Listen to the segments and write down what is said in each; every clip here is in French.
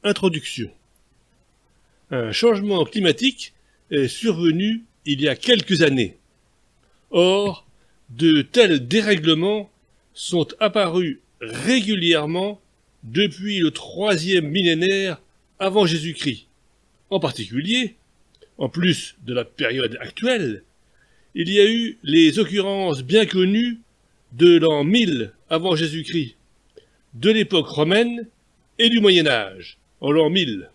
Introduction. Un changement climatique est survenu il y a quelques années. Or, de tels dérèglements sont apparus régulièrement depuis le troisième millénaire avant Jésus-Christ. En particulier, en plus de la période actuelle, il y a eu les occurrences bien connues de l'an 1000 avant Jésus-Christ, de l'époque romaine et du Moyen-Âge, en l'an 1000.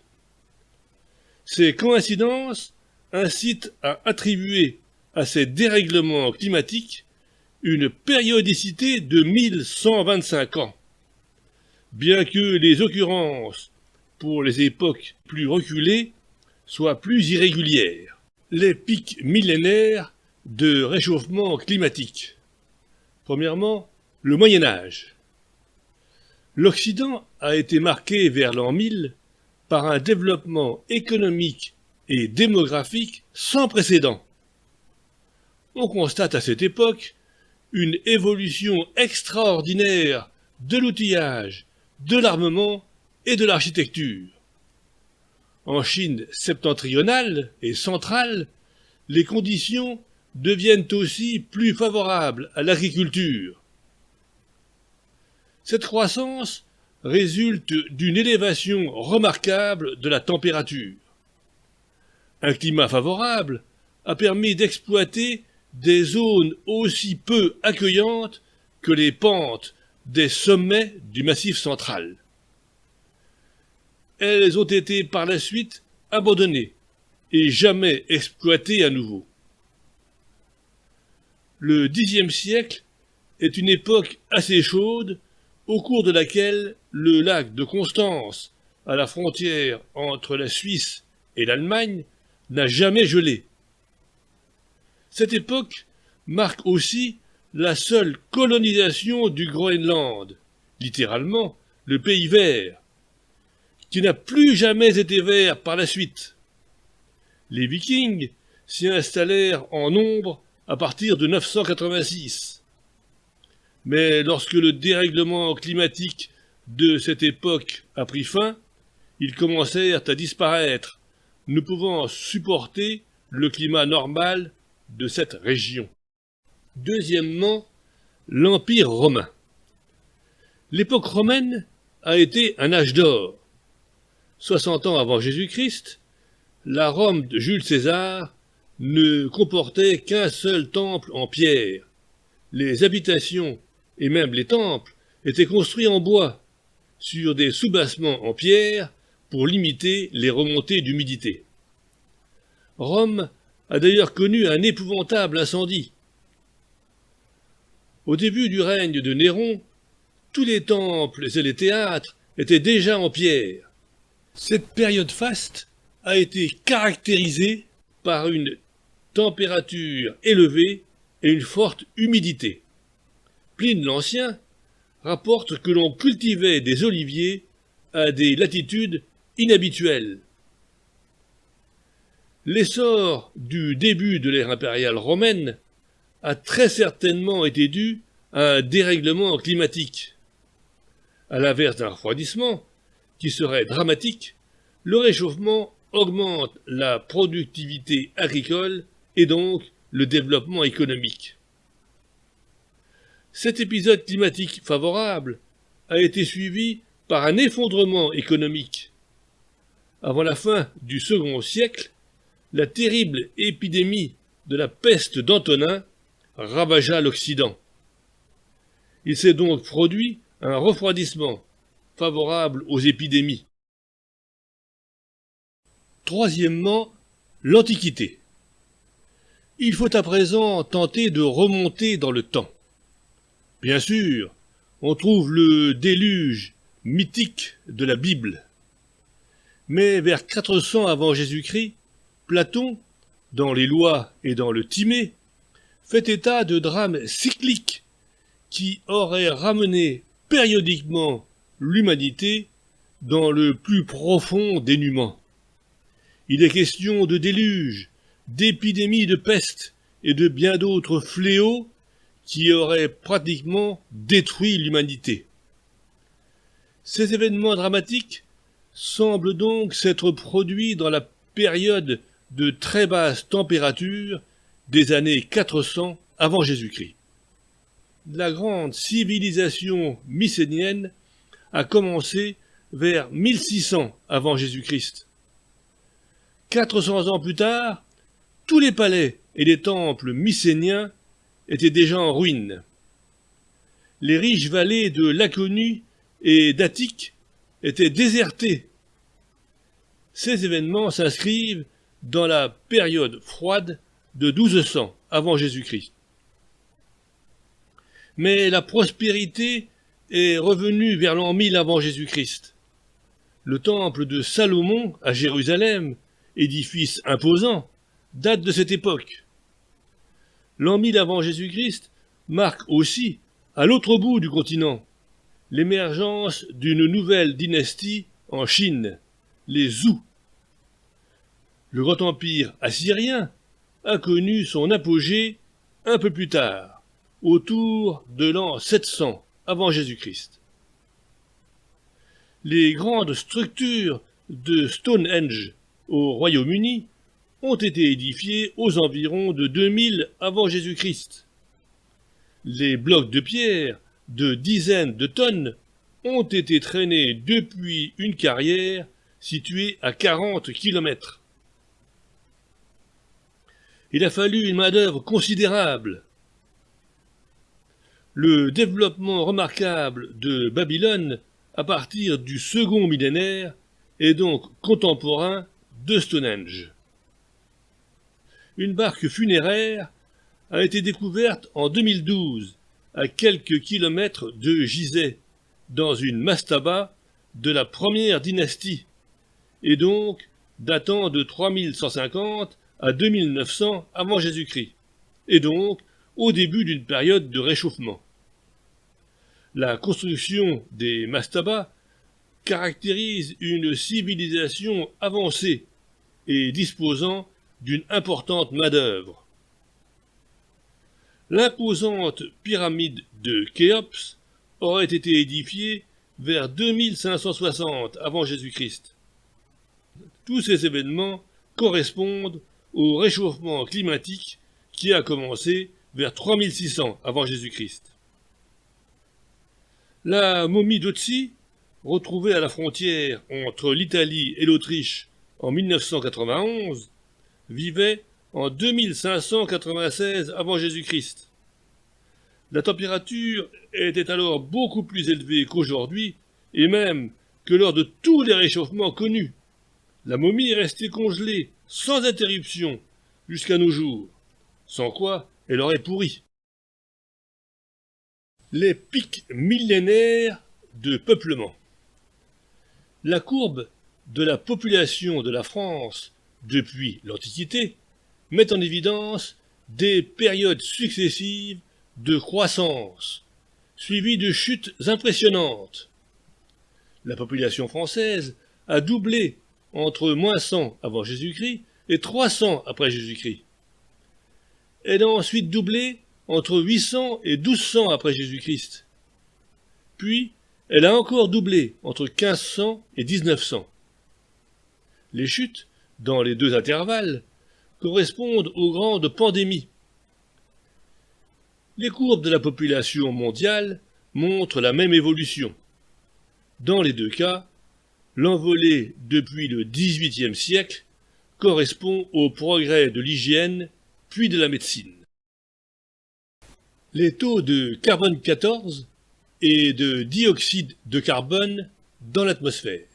Ces coïncidences incitent à attribuer à ces dérèglements climatiques une périodicité de 1125 ans, bien que les occurrences pour les époques plus reculées soient plus irrégulières. Les pics millénaires de réchauffement climatique. Premièrement, le Moyen-Âge. L'Occident a été marqué vers l'an 1000 par un développement économique et démographique sans précédent. On constate à cette époque une évolution extraordinaire de l'outillage, de l'armement et de l'architecture. En Chine septentrionale et centrale, les conditions deviennent aussi plus favorables à l'agriculture. Cette croissance résulte d'une élévation remarquable de la température. Un climat favorable a permis d'exploiter des zones aussi peu accueillantes que les pentes des sommets du Massif central. Elles ont été par la suite abandonnées et jamais exploitées à nouveau. Le Xe siècle est une époque assez chaude au cours de laquelle le lac de Constance, à la frontière entre la Suisse et l'Allemagne, n'a jamais gelé. Cette époque marque aussi la seule colonisation du Groenland, littéralement le pays vert, qui n'a plus jamais été vert par la suite. Les Vikings s'y installèrent en nombre à partir de 986. Mais lorsque le dérèglement climatique de cette époque a pris fin, ils commencèrent à disparaître, ne pouvant supporter le climat normal de cette région. Deuxièmement, l'Empire romain. L'époque romaine a été un âge d'or. 60 ans avant Jésus-Christ, la Rome de Jules César ne comportait qu'un seul temple en pierre. Les habitations et même les temples étaient construits en bois, sur des soubassements en pierre pour limiter les remontées d'humidité. Rome a d'ailleurs connu un épouvantable incendie. Au début du règne de Néron, tous les temples et les théâtres étaient déjà en pierre. Cette période faste a été caractérisée par une température élevée et une forte humidité. Pline l'Ancien rapporte que l'on cultivait des oliviers à des latitudes inhabituelles. L'essor du début de l'ère impériale romaine a très certainement été dû à un dérèglement climatique. À l'inverse d'un refroidissement, qui serait dramatique, le réchauffement augmente la productivité agricole et donc le développement économique. Cet épisode climatique favorable a été suivi par un effondrement économique. Avant la fin du second siècle, la terrible épidémie de la peste d'Antonin ravagea l'Occident. Il s'est donc produit un refroidissement favorable aux épidémies. Troisièmement, l'Antiquité. Il faut à présent tenter de remonter dans le temps. Bien sûr, on trouve le déluge mythique de la Bible. Mais vers 400 avant Jésus-Christ, Platon, dans les Lois et dans le Timée, fait état de drames cycliques qui auraient ramené périodiquement l'humanité dans le plus profond dénuement. Il est question de déluges, d'épidémies de peste et de bien d'autres fléaux qui auraient pratiquement détruit l'humanité. Ces événements dramatiques semble donc s'être produit dans la période de très basse température des années 400 avant Jésus-Christ. La grande civilisation mycénienne a commencé vers 1600 avant Jésus-Christ. 400 ans plus tard, tous les palais et les temples mycéniens étaient déjà en ruine. Les riches vallées de Laconie et d'Attique étaient désertées. Ces événements s'inscrivent dans la période froide de 1200 avant Jésus-Christ. Mais la prospérité est revenue vers l'an 1000 avant Jésus-Christ. Le temple de Salomon à Jérusalem, édifice imposant, date de cette époque. L'an 1000 avant Jésus-Christ marque aussi, à l'autre bout du continent, l'émergence d'une nouvelle dynastie en Chine, les Zhou. Le grand empire assyrien a connu son apogée un peu plus tard, autour de l'an 700 avant Jésus-Christ. Les grandes structures de Stonehenge au Royaume-Uni ont été édifiées aux environs de 2000 avant Jésus-Christ. Les blocs de pierre de dizaines de tonnes ont été traînés depuis une carrière située à 40 km. Il a fallu une main-d'œuvre considérable. Le développement remarquable de Babylone à partir du second millénaire est donc contemporain de Stonehenge. Une barque funéraire a été découverte en 2012 à quelques kilomètres de Gizeh, dans une mastaba de la première dynastie, et donc datant de 3150 à 2900 avant Jésus-Christ, et donc au début d'une période de réchauffement. La construction des mastabas caractérise une civilisation avancée et disposant d'une importante main-d'œuvre. L'imposante pyramide de Khéops aurait été édifiée vers 2560 avant Jésus-Christ. Tous ces événements correspondent au réchauffement climatique qui a commencé vers 3600 avant Jésus-Christ. La momie d'Otzi, retrouvée à la frontière entre l'Italie et l'Autriche en 1991, vivait en 2596 avant Jésus-Christ. La température était alors beaucoup plus élevée qu'aujourd'hui, et même que lors de tous les réchauffements connus. La momie est restée congelée, sans interruption, jusqu'à nos jours, sans quoi elle aurait pourri. Les pics millénaires de peuplement. La courbe de la population de la France depuis l'Antiquité met en évidence des périodes successives de croissance, suivies de chutes impressionnantes. La population française a doublé entre -100 avant Jésus-Christ et 300 après Jésus-Christ. Elle a ensuite doublé entre 800 et 1200 après Jésus-Christ. Puis, elle a encore doublé entre 1500 et 1900. Les chutes, dans les deux intervalles, correspondent aux grandes pandémies. Les courbes de la population mondiale montrent la même évolution. Dans les deux cas, l'envolée depuis le XVIIIe siècle correspond au progrès de l'hygiène puis de la médecine. Les taux de carbone 14 et de dioxyde de carbone dans l'atmosphère.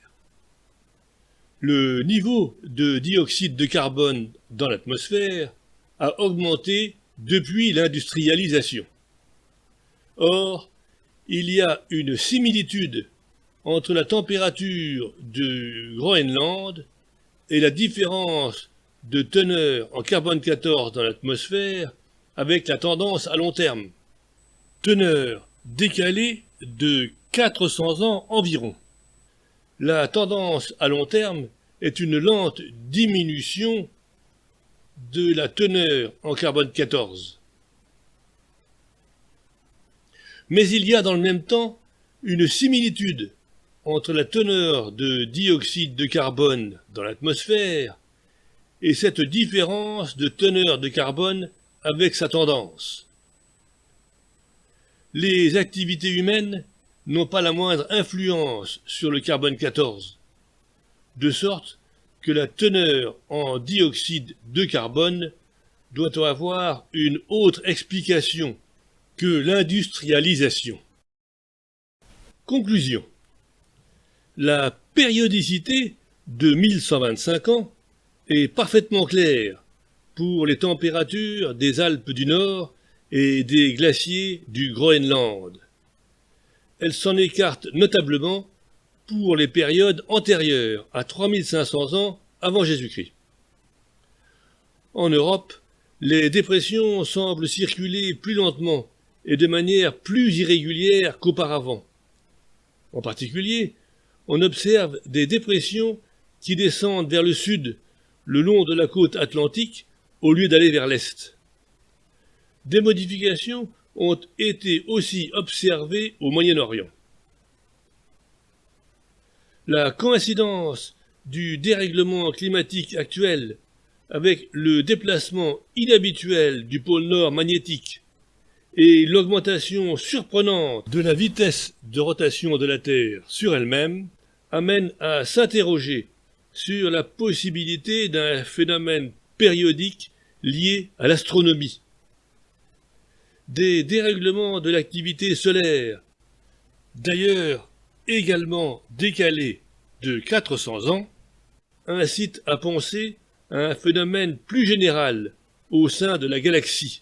Le niveau de dioxyde de carbone dans l'atmosphère a augmenté depuis l'industrialisation. Or, il y a une similitude entre la température du Groenland et la différence de teneur en carbone 14 dans l'atmosphère avec la tendance à long terme. Teneur décalée de 400 ans environ. La tendance à long terme est une lente diminution de la teneur en carbone 14. Mais il y a dans le même temps une similitude entre la teneur de dioxyde de carbone dans l'atmosphère et cette différence de teneur de carbone avec sa tendance. Les activités humaines n'ont pas la moindre influence sur le carbone 14, de sorte que la teneur en dioxyde de carbone doit avoir une autre explication que l'industrialisation. Conclusion. La périodicité de 1125 ans est parfaitement claire pour les températures des Alpes du Nord et des glaciers du Groenland. Elle s'en écarte notablement pour les périodes antérieures à 3500 ans avant Jésus-Christ. En Europe, les dépressions semblent circuler plus lentement et de manière plus irrégulière qu'auparavant. En particulier, on observe des dépressions qui descendent vers le sud, le long de la côte atlantique, au lieu d'aller vers l'est. Des modifications ont été aussi observées au Moyen-Orient. La coïncidence du dérèglement climatique actuel avec le déplacement inhabituel du pôle nord magnétique et l'augmentation surprenante de la vitesse de rotation de la Terre sur elle-même amène à s'interroger sur la possibilité d'un phénomène périodique lié à l'astronomie. Des dérèglements de l'activité solaire, d'ailleurs également décalés de 400 ans, incitent à penser à un phénomène plus général au sein de la galaxie.